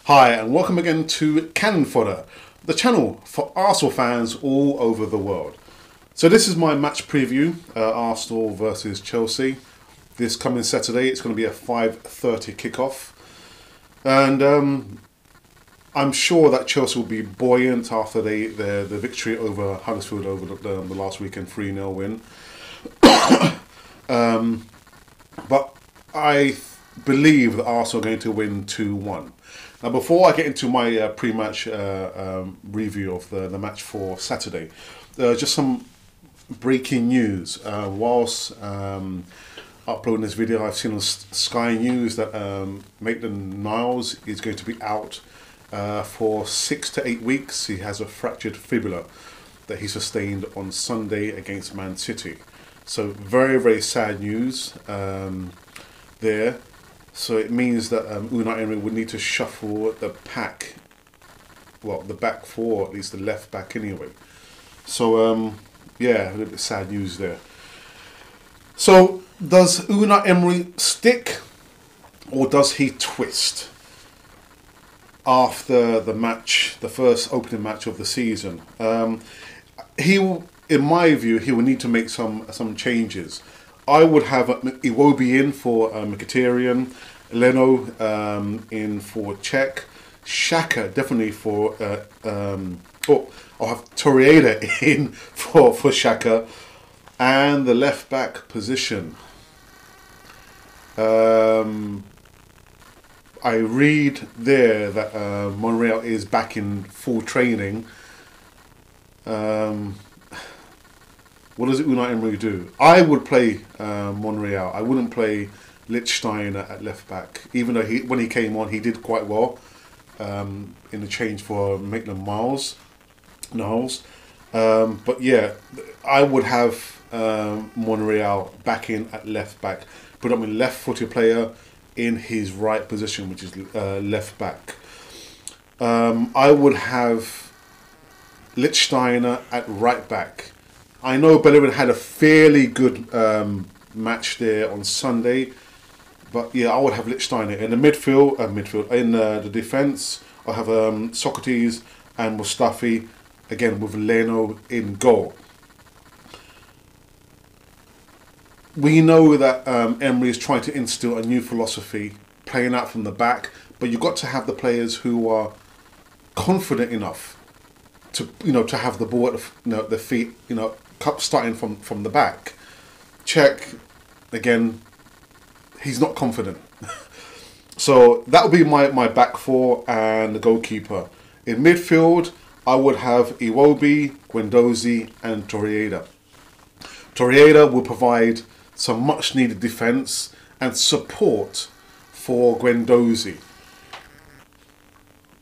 Hi and welcome again to Cannon Fodder, the channel for Arsenal fans all over the world. So this is my match preview, Arsenal versus Chelsea. This coming Saturday, it's going to be a 5:30 kickoff. And I'm sure that Chelsea will be buoyant after the victory over Huddersfield over the last weekend, 3-0 win. But I believe that Arsenal are going to win 2-1. Now, before I get into my pre-match review of the match for Saturday, just some breaking news. Whilst uploading this video, I've seen on Sky News that Maitland-NILES is going to be out for 6 to 8 weeks. He has a fractured fibula that he sustained on Sunday against Man City. So very, very sad news there. So it means that UNAI Emery would need to shuffle the pack, well, the back four, at least the left back anyway. So yeah, a little bit sad news there. So does UNAI Emery stick or does he twist after the match, the first opening match of the season? He will, in my view, he will need to make some changes. I would have IWOBI in for Mkhitaryan, LENO in for CECH, XHAKA definitely for I'll have TORREIRA in for XHAKA, and the left back position. I read there that Monreal is back in full training. What does UNAI Emery do? I would play Monreal. I wouldn't play Lichtsteiner at left back, even though when he came on, he did quite well in the change for Maitland-NILES. But yeah, I would have Monreal back in at left back, put him in left-footed player in his right position, which is left back. I would have Lichtsteiner at right back. I know Bellerin had a fairly good match there on Sunday, but yeah, I would have Lichtsteiner in the midfield. In the defence, I have Socrates and Mustafi, again with Leno in goal. We know that Emery is trying to instill a new philosophy, playing out from the back, but you've got to have the players who are confident enough to to have the ball at the feet, starting from the back. CECH, again, he's not confident. So that would be my back four and the goalkeeper. In midfield, I would have IWOBI, Guendouzi and TORREIRA. TORREIRA will provide some much needed defence and support for Guendouzi.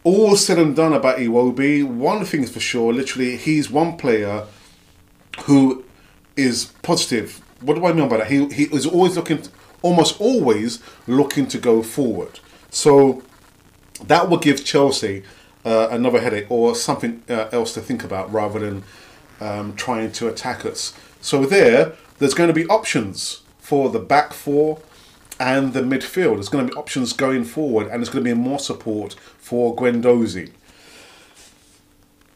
All said and done about IWOBI, one thing is for sure, literally, he's one player who is positive. What do I mean by that? He is always almost always looking to go forward. So that will give Chelsea another headache or something else to think about rather than trying to attack us. So there's going to be options for the back four and the midfield. There's going to be options going forward, and there's going to be more support for Guendouzi.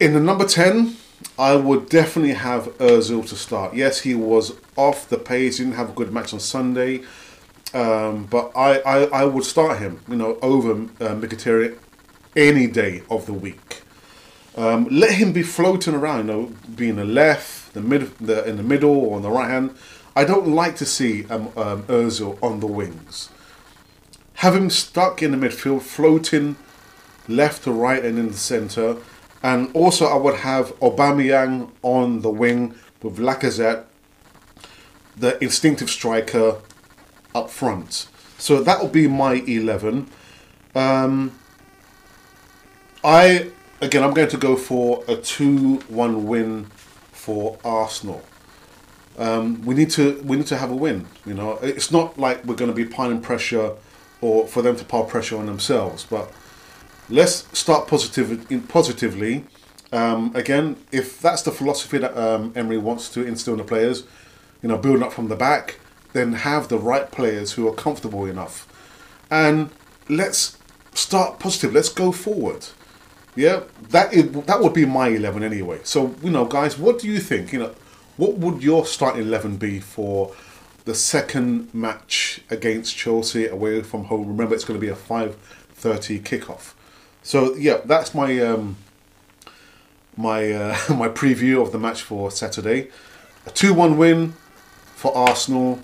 In the number 10, I would definitely have Ozil to start. Yes, he was off the pace. He didn't have a good match on Sunday, but I would start him, over Mkhitaryan any day of the week. Let him be floating around, being the left, in the middle, or on the right hand. I don't like to see Ozil on the wings. Have him stuck in the midfield, floating left to right and in the centre. And also I would have Aubameyang on the wing with Lacazette, the instinctive striker, up front. So that will be my 11. I'm going to go for a 2-1 win for Arsenal. We need to have a win. It's not like we're going to be piling pressure or for them to pile pressure on themselves. But let's start positively. Again, if that's the philosophy that Emery wants to instill in the players, building up from the back, then have the right players who are comfortable enough, and let's start positive. Let's go forward. Yeah, that would be my 11 anyway. So, you know, guys, what do you think? You know, what would your starting 11 be for the second match against Chelsea away from home? Remember, it's going to be a 5:30 kickoff. So, yeah, that's my my preview of the match for Saturday. A 2-1 win for Arsenal.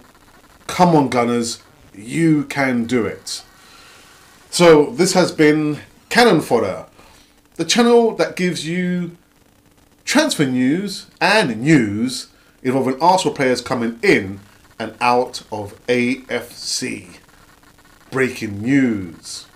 Come on, Gunners, you can do it. So, this has been Cannon Fodder, the channel that gives you transfer news and news involving Arsenal players coming in and out of AFC. Breaking news.